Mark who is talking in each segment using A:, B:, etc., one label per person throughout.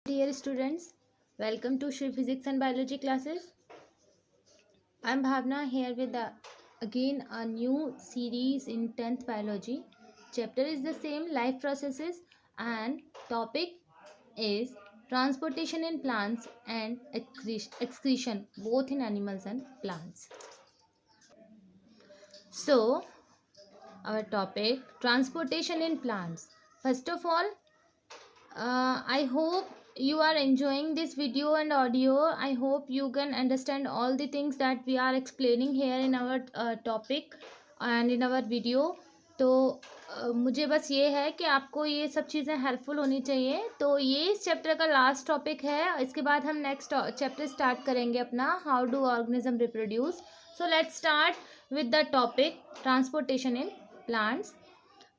A: Dear students, welcome to Shri Physics and Biology classes. I am Bhavna here with again a new series in 10th biology. Chapter is the same, life processes, and topic is transportation in plants and excretion both in animals and plants. So our topic, transportation in plants. First of all, I hope you are enjoying this video and audio. I hope you can understand all the things that we are explaining here in our topic and in our video. तो मुझे बस ये है कि आपको ये सब चीज़ें हेल्पफुल होनी चाहिए. तो ये इस चैप्टर का लास्ट टॉपिक है. इसके बाद हम नेक्स्ट चैप्टर स्टार्ट करेंगे अपना, how do organism reproduce. So let's start with the topic transportation in plants.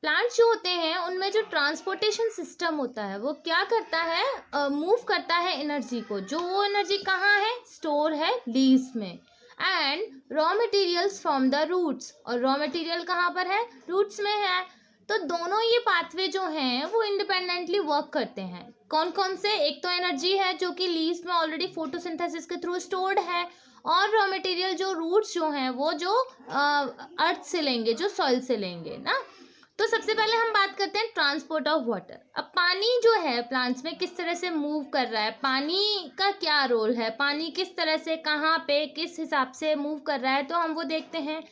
A: Plants जो होते हैं उनमें जो ट्रांसपोर्टेशन सिस्टम होता है वो क्या करता है, मूव करता है एनर्जी को. जो वो एनर्जी कहाँ है, स्टोर है लीव्स में. And raw materials from the roots, और रॉ मटेरियल कहाँ पर है, रूट्स में है. तो दोनों ये पाथवे जो हैं वो इंडिपेंडेंटली वर्क करते हैं. कौन कौन से, एक तो एनर्जी है जो कि लीव्स में ऑलरेडी फोटोसिंथेसिस के थ्रू स्टोर्ड है, और रॉ मटेरियल जो रूट्स जो हैं वो जो अर्थ से लेंगे, जो सॉइल से लेंगे ना. तो सबसे पहले हम बात करते हैं ट्रांसपोर्ट ऑफ वाटर. अब पानी जो है प्लांट्स में किस तरह से मूव कर रहा है, पानी का क्या रोल है, पानी किस तरह से कहाँ पे किस हिसाब से मूव कर रहा है, तो हम वो देखते हैं.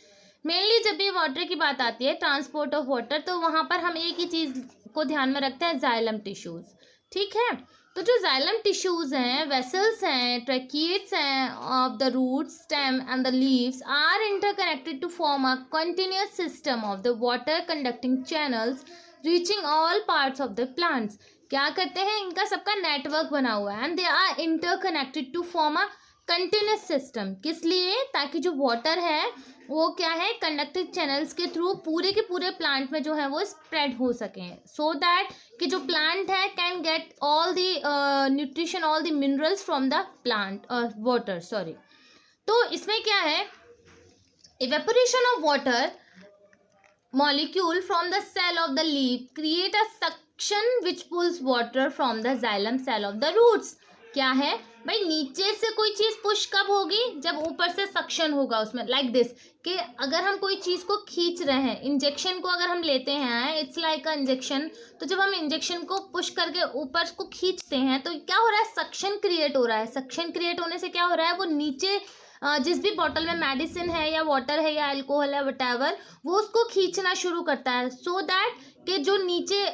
A: मेनली जब भी वाटर की बात आती है, ट्रांसपोर्ट ऑफ वाटर, तो वहाँ पर हम एक ही चीज़ को ध्यान में रखते हैं, जाइलम टिश्यूज़. ठीक है. तो जो जाइलम टिश्यूज हैं, वेसल्स हैं, ट्रैकिएट्स हैं of the root, stem and the leaves are interconnected to form a continuous system of the water conducting channels reaching all parts of the plants. क्या करते हैं, इनका सबका नेटवर्क बना हुआ है and they are interconnected to form a continuous system. किस लिए, ताकि जो वाटर है वो क्या है, कंडक्टिव चैनल्स के थ्रू पूरे के पूरे प्लांट में जो है वो स्प्रेड हो सके, सो दैट कि जो प्लांट है can get all the nutrition, all the minerals from the plant water. Sorry. तो इसमें क्या है, evaporation of water molecule from the cell of the leaf create a suction which pulls water from the xylem cell of the roots. क्या है भाई, नीचे से कोई चीज पुश कब होगी, जब ऊपर से सक्शन होगा उसमें, लाइक दिस, कि अगर हम कोई चीज को खींच रहे हैं, इंजेक्शन को अगर हम लेते हैं, इट्स लाइक अ इंजेक्शन. तो जब हम इंजेक्शन को पुश करके ऊपर को खींचते हैं तो क्या हो रहा है, सक्शन क्रिएट हो रहा है. सक्शन क्रिएट होने से क्या हो रहा है, वो नीचे जिस भी बॉटल में मेडिसिन है या वाटर है या अल्कोहल है वटेवर, वो उसको खींचना शुरू करता है, सो दैट कि जो नीचे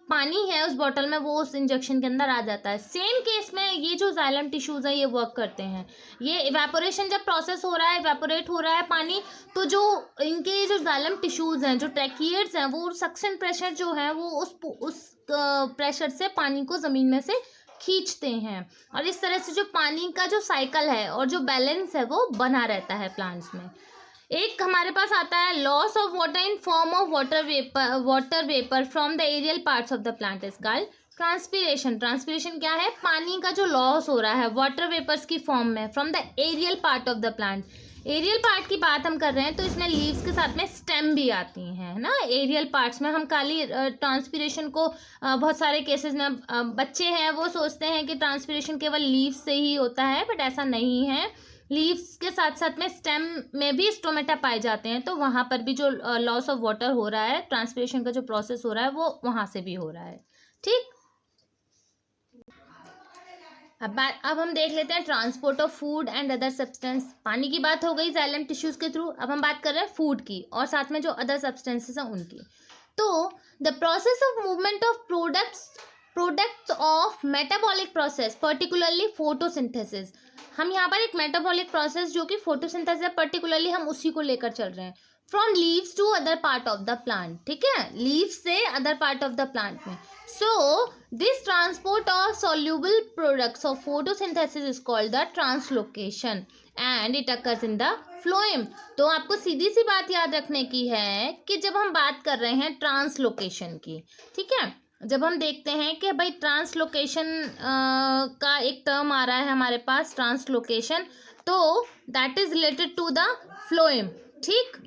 A: पानी है उस बॉटल में वो उस इंजेक्शन के अंदर आ जाता है. सेम केस में ये जो जाइलम टिश्यूज हैं ये वर्क करते हैं. ये इवेपोरेशन जब प्रोसेस हो रहा है, इवेपोरेट हो रहा है पानी, तो जो इनके जो जाइलम टिश्यूज हैं, जो ट्रैकिएट्स हैं, वो सक्शन प्रेशर जो है वो उस प्रेशर से पानी को ज़मीन में से खींचते हैं. और इस तरह से जो पानी का जो साइकिल है और जो बैलेंस है वो बना रहता है प्लांट्स में. एक हमारे पास आता है loss of water in form of water vapour from the aerial parts of the plant is called transpiration. Transpiration क्या है, पानी का जो लॉस हो रहा है वाटर वेपर्स की फॉर्म में from the aerial part of the plant. Aerial part की बात हम कर रहे हैं तो इसमें लीव्स के साथ में स्टेम भी आती हैं ना. एरियल पार्ट्स में हम खाली ट्रांसपीरेशन को बहुत सारे केसेस में बच्चे हैं वो सोचते हैं कि ट्रांसपीरेशन केवल लीव्स से ही होता है, बट ऐसा नहीं है. लीव्स के साथ साथ में स्टेम में भी स्टोमेटा पाए जाते हैं, तो वहाँ पर भी जो लॉस ऑफ वाटर हो रहा है, ट्रांसपीरेशन का जो प्रोसेस हो रहा है वो वहाँ से भी हो रहा है. ठीक. अब हम देख लेते हैं transport of food and other substance. पानी की बात हो गई जाइलम टिश्यूज के थ्रू. अब हम बात कर रहे हैं फूड की और साथ में जो अदर सब्सटेंसेस हैं उनकी. तो the process of movement of products of metabolic process, particularly photosynthesis. हम यहाँ पर एक मेटाबॉलिक प्रोसेस जो कि फोटोसिंथेसिस है, पर्टिकुलरली हम उसी को लेकर चल रहे हैं. From leaves to other part of the plant. ठीक है, लीव्स से other part of the plant में. So, this transport of soluble products of photosynthesis is called the translocation and it occurs in the phloem. तो आपको सीधी सी बात याद रखने की है कि जब हम बात कर रहे हैं ट्रांसलोकेशन की, ठीक है, जब हम देखते हैं कि भाई ट्रांसलोकेशन का एक टर्म आ रहा है हमारे पास, ट्रांसलोकेशन, तो that is related to the phloem. ठीक,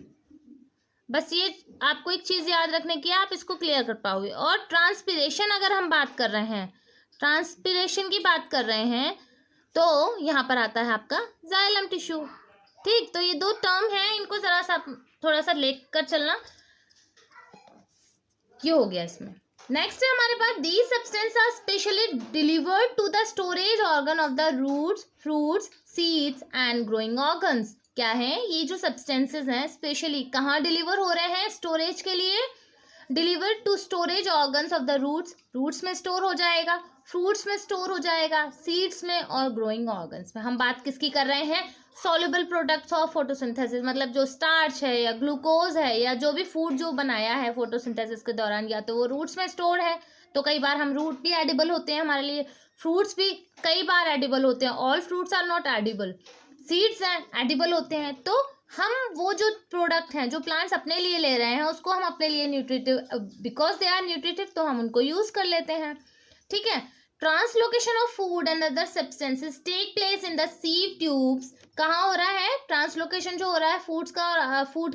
A: बस ये आपको एक चीज़ याद रखने की है, आप इसको क्लियर कर पाओगे. और ट्रांसपीरेशन अगर हम बात कर रहे हैं, ट्रांसपिरेशन की बात कर रहे हैं तो यहाँ पर आता है आपका जाइलम टिश्यू। ठीक, तो ये दो टर्म है, इनको जरा सा थोड़ा सा लेकर चलना। ये हो गया इसमें। नेक्स्ट है हमारे पास the substance are specially delivered to the storage organ of the roots, fruits, seeds and growing organs. क्या है ये जो सब्सटेंसेस हैं स्पेशली कहाँ डिलीवर हो रहे हैं स्टोरेज के लिए? Delivered to storage organs of the roots, roots में स्टोर हो जाएगा, फ्रूट्स में स्टोर हो जाएगा, सीड्स में और ग्रोइंग ऑर्गन्स में। हम बात किसकी कर रहे हैं? सॉल्युबल प्रोडक्ट्स ऑफ फोटोसिंथेसिस, मतलब जो स्टार्च है या ग्लूकोज है या जो भी फूड जो बनाया है फोटोसिंथेसिस के दौरान, या तो वो रूट्स में स्टोर है, तो कई बार हम रूट भी एडिबल होते हैं हमारे लिए, फ्रूट्स भी कई बार एडिबल होते हैं, all fruits are not edible, seeds हैं एडिबल होते हैं। तो हम वो जो प्रोडक्ट हैं जो प्लांट्स अपने लिए ले रहे हैं उसको हम अपने लिए nutritive, because they are nutritive, तो हम उनको यूज कर लेते हैं। ठीक है। Translocation of food and other substances take place in the sieve tubes. कहाँ हो रहा है ट्रांसलोकेशन जो हो रहा है फूड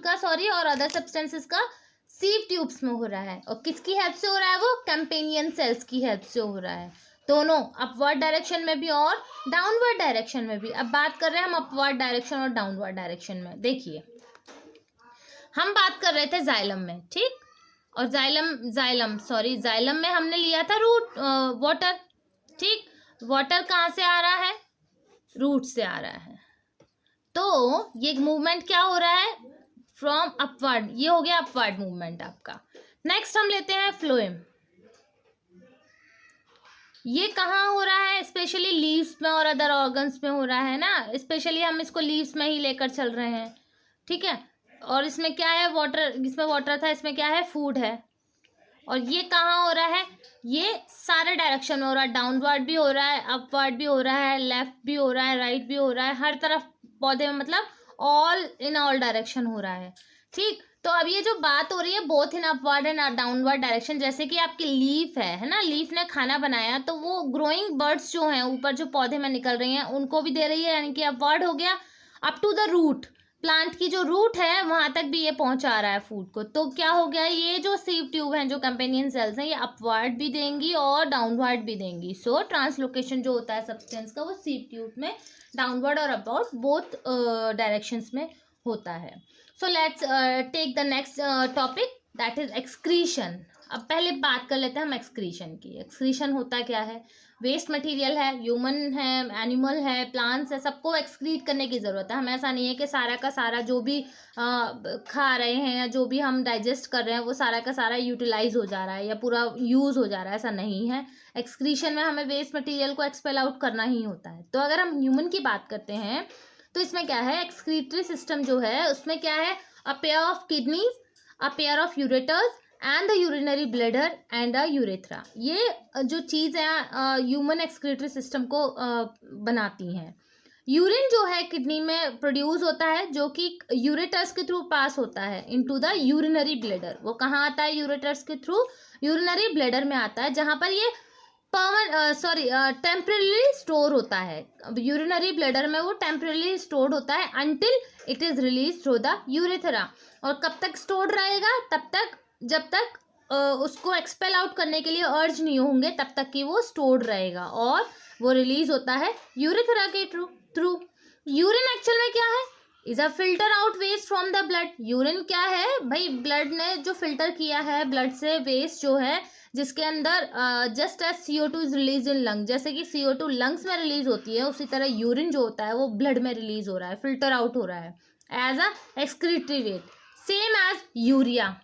A: का और अदर सब्सटेंसेस का? सीव ट्यूब्स में हो रहा है। और किसकी हेल्प से हो रहा है? वो कैम्पेनियन सेल्स की हेल्प से हो रहा है, दोनों, अपवर्ड डायरेक्शन में भी और डाउनवर्ड डायरेक्शन में भी। अब बात कर रहे हैं हम अपवर्ड डायरेक्शन और डाउनवर्ड डायरेक्शन में। देखिए हम बात कर रहे थे जाइलम में, ठीक, और जाइलम में हमने लिया था रूट वाटर। ठीक, वाटर कहाँ से आ रहा है? रूट से आ रहा है। तो ये मूवमेंट क्या हो रहा है? फ्रॉम अपवर्ड, ये हो गया अपवर्ड मूवमेंट आपका। नेक्स्ट हम लेते हैं फ्लोएम। ये कहाँ हो रहा है? स्पेशली लीव्स में और अदर ऑर्गन्स में हो रहा है ना, स्पेशली हम इसको लीव्स में ही लेकर चल रहे हैं। ठीक है, और इसमें क्या है? वाटर, इसमें वाटर था, इसमें क्या है? फूड है। और ये कहाँ हो रहा है? ये सारे डायरेक्शन में हो रहा है, डाउनवर्ड भी हो रहा है, अपवर्ड भी हो रहा है, लेफ्ट भी हो रहा है, राइट भी हो रहा है, हर तरफ पौधे में, मतलब ऑल इन ऑल डायरेक्शन हो रहा है। ठीक, तो अब ये जो बात हो रही है both in upward and downward direction, जैसे कि आपकी लीफ है ना, लीफ ने खाना बनाया तो वो ग्रोइंग बर्ड्स जो हैं ऊपर जो पौधे में निकल रही हैं उनको भी दे रही है, यानी कि अपवर्ड हो गया। Up to the root, plant की जो रूट है वहां तक भी ये पहुंचा रहा है फूड को, तो क्या हो गया? ये जो सीव ट्यूब हैं, जो कंपेनियन सेल्स हैं, ये अपवर्ड भी देंगी और डाउनवर्ड भी देंगी। सो ट्रांसलोकेशन जो होता है सब्सटेंस का वो सीव ट्यूब में डाउनवर्ड और अपवर्ड बोथ डायरेक्शंस में होता है। So let's take the next topic, that is excretion. अब पहले बात कर लेते हैं हम एक्सक्रीशन की। एक्सक्रीशन होता क्या है? वेस्ट मटेरियल है, ह्यूमन है, एनिमल है, प्लांट्स है, सबको एक्सक्रीट करने की ज़रूरत है। हमें ऐसा नहीं है कि सारा का सारा जो भी खा रहे हैं या जो भी हम डाइजेस्ट कर रहे हैं वो सारा का सारा यूटिलाइज हो जा रहा है या पूरा यूज़ हो जा रहा है, ऐसा नहीं है। एक्सक्रीशन में हमें वेस्ट मटेरियल को एक्सपेल आउट करना ही होता है। तो अगर हम ह्यूमन की बात करते हैं तो इसमें क्या है? एक्सक्रीटरी सिस्टम जो है उसमें क्या है? A pair of kidneys, a pair of ureters and the urinary bladder and a urethra. ये जो चीज़ है ह्यूमन एक्सक्रीटरी सिस्टम को बनाती हैं। यूरिन जो है किडनी में प्रोड्यूस होता है, जो कि यूरेटर्स के थ्रू पास होता है इनटू द यूरिनरी ब्लैडर। वो कहाँ आता है? यूरेटर्स के थ्रू यूरिनरी ब्लैडर में आता है, जहाँ पर ये टेम्परली स्टोर होता है। अब यूरिनरी ब्लैडर में वो टेम्परली स्टोर्ड होता है until it is release through the urethra. और कब तक स्टोर्ड रहेगा? तब तक जब तक उसको एक्सपेल आउट करने के लिए अर्ज नहीं होंगे, तब तक कि वो स्टोर्ड रहेगा, और वो रिलीज होता है यूरेथ्रा के थ्रू। यूरिन एक्चुअल में क्या है? Is a filter out waste from the blood. Urine क्या है भाई? ब्लड ने जो फिल्टर किया है, ब्लड से वेस्ट जो है जिसके अंदर just as CO2 is release in lung, जैसे कि CO2 लंग्स में रिलीज होती है, उसी तरह यूरिन जो होता है वो ब्लड में रिलीज हो रहा है, फिल्टर आउट हो रहा है as a excretory waste, same as urea.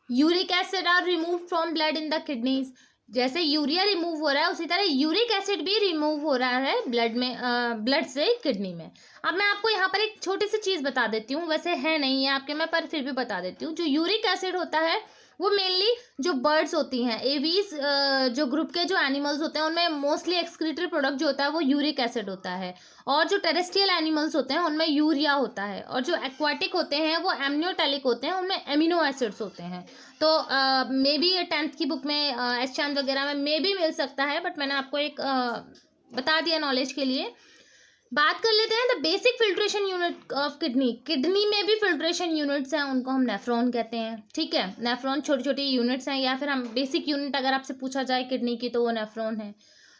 A: Uric acid are remove from blood in the kidneys. जैसे यूरिया रिमूव हो रहा है उसी तरह यूरिक एसिड भी रिमूव हो रहा है ब्लड में, ब्लड से किडनी में। अब मैं आपको यहाँ पर एक छोटी सी चीज़ बता देती हूँ, वैसे है नहीं है आपके में, पर फिर भी बता देती हूँ। जो यूरिक एसिड होता है वो मेनली जो बर्ड्स होती हैं, एवीज जो ग्रुप के जो एनिमल्स होते हैं उनमें मोस्टली एक्सक्रीटरी प्रोडक्ट जो होता है वो यूरिक एसिड होता है। और जो टेरेस्ट्रियल एनिमल्स होते हैं उनमें यूरिया होता है, और जो एक्वाटिक होते हैं वो एमनियोटेलिक होते हैं, उनमें एमिनो एसिड्स होते हैं। तो मे बी 10th की बुक में एस चांद वगैरह में मे बी मिल सकता है, बट मैंने आपको एक बता दिया नॉलेज के लिए। बात कर लेते हैं the basic filtration unit of kidney. Kidney में भी फिल्ट्रेशन यूनिट्स हैं, उनको हम नेफ्रॉन कहते हैं। ठीक है, नेफ्रॉन छोटी छोटी यूनिट्स हैं, या फिर हम बेसिक यूनिट अगर आपसे पूछा जाए किडनी की तो वो नेफ्रॉन है।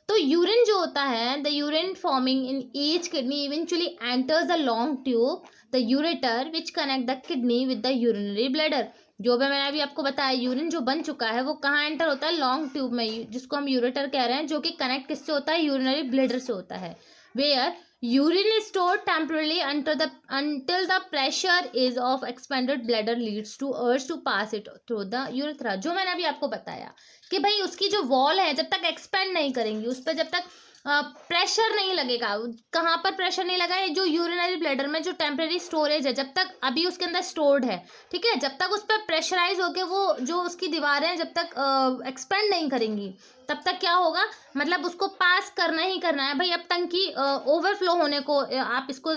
A: तो यूरिन जो होता है, the urine forming in each kidney eventually enters the long tube the ureter which connect the kidney with the urinary bladder. जो भी मैंने अभी आपको बताया, यूरिन जो बन चुका है वो कहाँ एंटर होता है, लॉन्ग ट्यूब में, जिसको हम यूरेटर कह रहे हैं, जो कि कनेक्ट किससे होता है, यूरिनरी ब्लैडर से होता है। Where urine is stored temporarily until the pressure is of expanded bladder leads to urge to pass it through the urethra। जो मैंने अभी आपको बताया कि भाई उसकी जो वॉल है जब तक एक्सपेंड नहीं करेंगी, उस पर जब तक प्रेशर नहीं लगेगा। कहाँ पर प्रेशर नहीं लगा है, जो यूरिनरी ब्लैडर में जो टेम्परेरी स्टोरेज है, जब तक अभी उसके अंदर स्टोर्ड है, ठीक है, जब तक उस पर प्रेशराइज होके वो जो उसकी दीवारें जब तक एक्सपेंड नहीं करेंगी, तब तक क्या होगा, मतलब उसको पास करना ही करना है भाई। अब टंकी ओवरफ्लो होने को आप इसको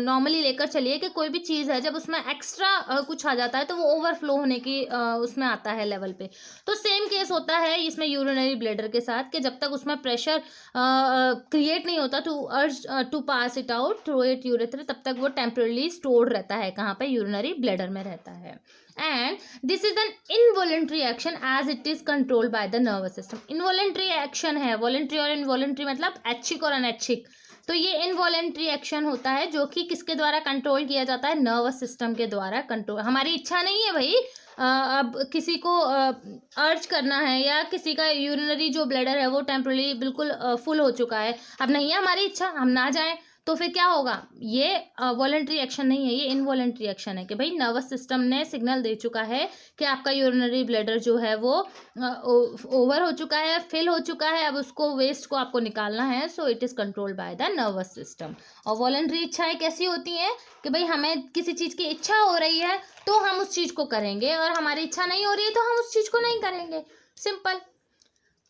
A: नॉर्मली लेकर चलिए कि कोई भी चीज़ है जब उसमें एक्स्ट्रा कुछ आ जाता है तो वो ओवरफ्लो होने की उसमें आता है लेवल पे। तो सेम केस होता है इसमें यूरिनरी ब्लैडर के साथ कि जब तक उसमें प्रेशर क्रिएट नहीं होता to urge to pass it out through it urethra, तब तक वो टेम्परली स्टोर्ड रहता है, कहाँ पे, यूरिनरी ब्लैडर में रहता है। And this is an involuntary action as it is controlled by the nervous system. Involuntary action है, वॉलेंट्री और इनवॉलेंट्री मतलब ऐच्छिक और अनैच्छिक। तो ये इनवॉलेंट्री एक्शन होता है जो कि किसके द्वारा कंट्रोल किया जाता है, नर्वस सिस्टम के द्वारा कंट्रोल। हमारी इच्छा नहीं है भाई अब किसी को अर्ज करना है, या किसी का यूरिनरी जो ब्लैडर है वो टेम्परली बिल्कुल फुल हो चुका है, अब नहीं है हमारी इच्छा हम ना जाएं, तो फिर क्या होगा, ये वॉलेंट्री एक्शन नहीं है, ये इनवॉलेंट्री एक्शन है कि भाई नर्वस सिस्टम ने सिग्नल दे चुका है कि आपका यूरिनरी ब्लैडर जो है वो ओवर हो चुका है, फिल हो चुका है, अब उसको वेस्ट को आपको निकालना है। So it is controlled by the nervous system. और वॉलेंट्री इच्छाएं कैसी होती हैं कि भाई हमें किसी चीज़ की इच्छा हो रही है तो हम उस चीज़ को करेंगे, और हमारी इच्छा नहीं हो रही है तो हम उस चीज़ को नहीं करेंगे, सिंपल।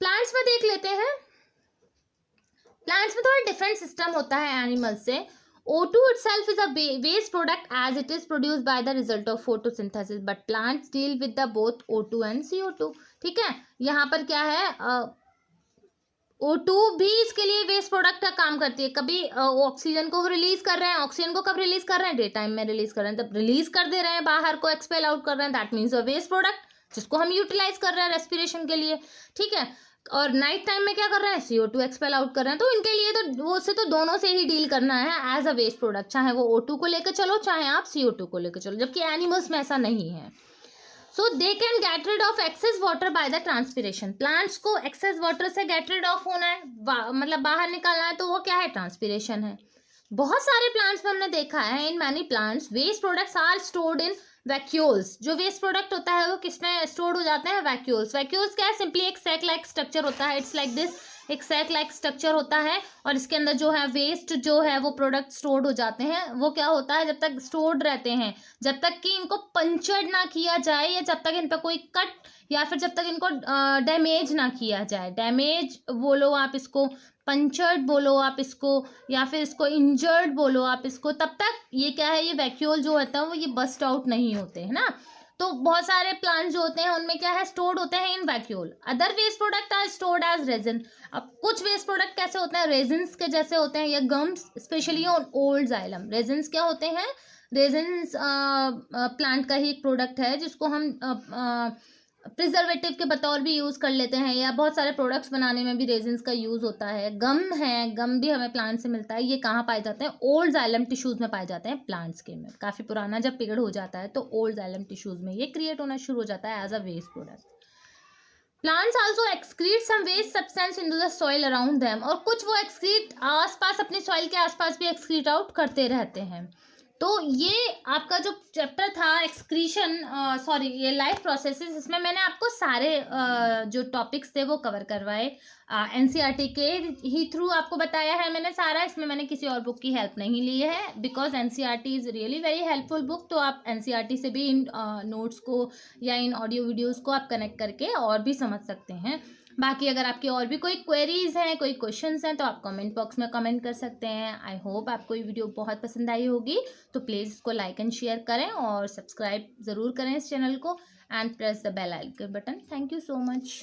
A: प्लांट्स में देख लेते हैं। प्लांट्स में थोड़ा डिफरेंट सिस्टम होता है एनिमल से। O2 itself is a waste product as it is produced by the result of photosynthesis, but plants deal with the both O2 and CO2। ठीक है, यहाँ पर क्या है, O2 भी इसके लिए वेस्ट प्रोडक्ट का काम करती है। कभी ऑक्सीजन को रिलीज कर रहे हैं, ऑक्सीजन को कब रिलीज कर रहे हैं, डे टाइम में रिलीज कर रहे हैं, तब रिलीज कर दे रहे हैं बाहर को, एक्सपेल आउट कर रहे हैं, that means a waste product जिसको हम यूटिलाइज कर रहे हैं रेस्पिरेशन के लिए। ठीक है, और नाइट टाइम में क्या कर रहे हैं, CO2 एक्सपेल आउट कर रहे हैं। तो इनके लिए तो वो से तो दोनों से ही डील करना है एज अ वेस्ट प्रोडक्ट, चाहे वो O2 को लेकर चलो चाहे आप CO2 को लेकर चलो, जबकि एनिमल्स में ऐसा नहीं है। So they can get rid of excess water by the transpiration. Plants को एक्सेस वाटर से गेट रिड ऑफ होना है, मतलब बाहर निकालना है, तो वो क्या है, ट्रांसपीरेशन है। बहुत सारे प्लांट्स में हमने देखा है, in many plants waste products are stored in vacuoles. जो वेस्ट प्रोडक्ट होता है वो किसमें स्टोर्ड हो जाते हैं, वैक्यूल्स। वैक्यूल्स क्या है, सिंपली एक सैक लाइक स्ट्रक्चर होता है, इट्स लाइक दिस, एक सैक लाइक स्ट्रक्चर होता है, और इसके अंदर जो है वेस्ट जो है वो प्रोडक्ट स्टोर्ड हो जाते हैं। वो क्या होता है, जब तक स्टोर्ड रहते हैं, जब तक कि इनको पंचर्ड ना किया जाए, या जब तक इन पर कोई कट, या फिर जब तक इनको डैमेज ना किया जाए, डैमेज बोलो आप इसको, पंचर्ड बोलो आप इसको, या फिर इसको इंजर्ड बोलो आप इसको, तब तक ये क्या है, ये वैक्यूल जो होता है वो ये बस्ट आउट नहीं होते है ना। तो बहुत सारे प्लांट जो होते हैं उनमें क्या है, स्टोर्ड होते हैं in vacuole. Other waste product are stored as resin. अब कुछ वेस्ट प्रोडक्ट कैसे होते हैं, रेजिन्स के जैसे होते हैं, या gums, specially on old xylem. Resins क्या होते हैं, रेजिन्स प्लांट का ही एक प्रोडक्ट है जिसको हम प्रिजर्वेटिव के बतौर भी यूज़ कर लेते हैं, या बहुत सारे प्रोडक्ट्स बनाने में भी रेजिन्स का यूज़ होता है। गम है, गम भी हमें प्लांट से मिलता है। ये कहाँ पाए जाते हैं, ओल्ड जाइलम टिश्यूज़ में पाए जाते हैं प्लांट्स के में। काफ़ी पुराना जब पेड़ हो जाता है तो ओल्ड जाइलम टिश्यूज़ में ये क्रिएट होना शुरू हो जाता है as a waste product. Plants also excrete some waste substance into the soil around them. और कुछ वो एक्सक्रीट आसपास, अपनी सॉइल के आसपास भी एक्सक्रीट आउट करते रहते हैं। तो ये आपका जो चैप्टर था एक्सक्रीशन, सॉरी ये लाइफ प्रोसेसेस, इसमें मैंने आपको सारे जो टॉपिक्स थे वो कवर करवाए। NCERT के ही थ्रू आपको बताया है मैंने सारा, इसमें मैंने किसी और बुक की हेल्प नहीं ली है, because NCERT is really very helpful book. तो आप NCERT से भी इन नोट्स को या इन ऑडियो वीडियोज़ को आप कनेक्ट करके और भी समझ सकते हैं। बाकी अगर आपकी और भी कोई क्वेरीज हैं, कोई क्वेश्चंस हैं, तो आप कमेंट बॉक्स में कमेंट कर सकते हैं। आई होप आपको ये वीडियो बहुत पसंद आई होगी, तो प्लीज़ इसको लाइक एंड शेयर करें और सब्सक्राइब ज़रूर करें इस चैनल को, and press the bell icon button. Thank you so much.